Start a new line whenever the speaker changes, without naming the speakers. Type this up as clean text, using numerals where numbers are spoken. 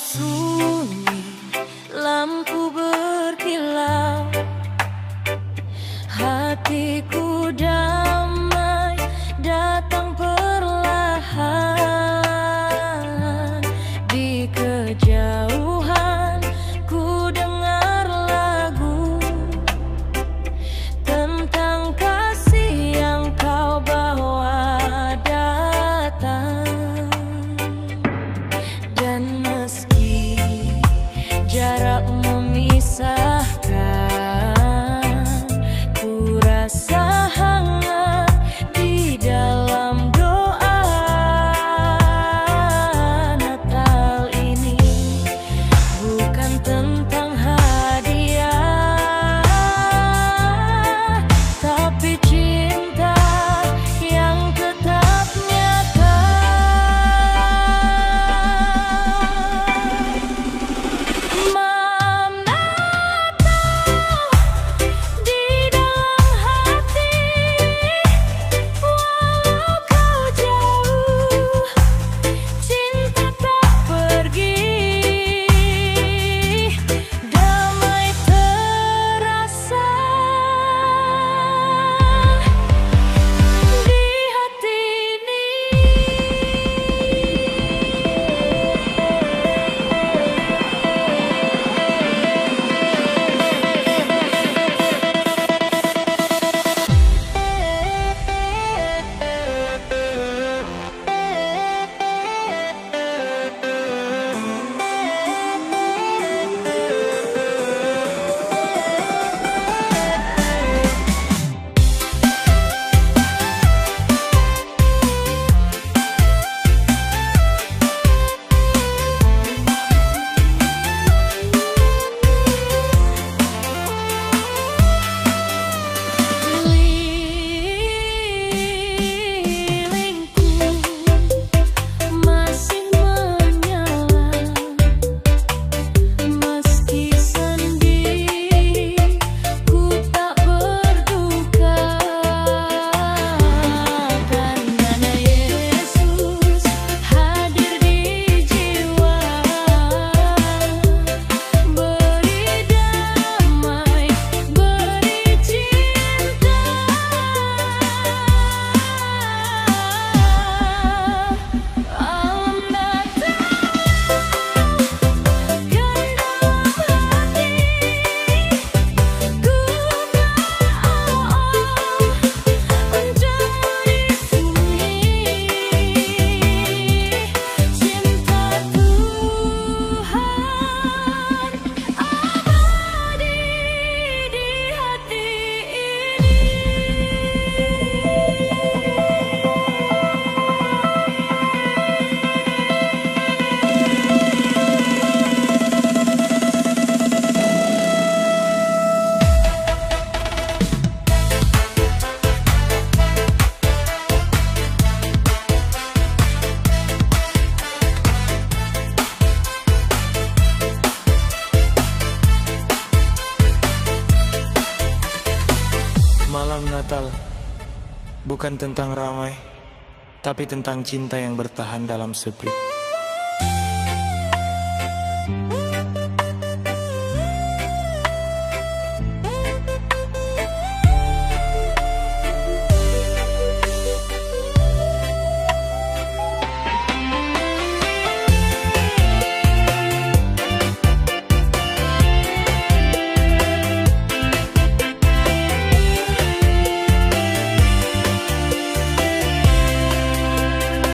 sunyi, lampu berkilau, hatiku damai datang perlahan. Di kejauhan ku dengar lagu tentang kasih yang kau bawa datang. Dan meski jarak memisahkan, ku rasa hangat di dalam doa. Natal ini bukan tentang hadiah, tapi cinta yang tetap nyata. Malam Natal di dalam hati, walau kau jauh, cinta tak pergi. Damai terasa di hati ini. Lilingku masih menyala, meski sendiri ku tak berduka. Karena Yesus hadir di jiwa, beri damai, beri cinta. Malam Natal kan dalam hati, ku berdoa menjadi sunyi. Cinta Tuhan abadi di hati ini.
Malam Natal bukan tentang ramai, tapi tentang cinta yang bertahan dalam sepi.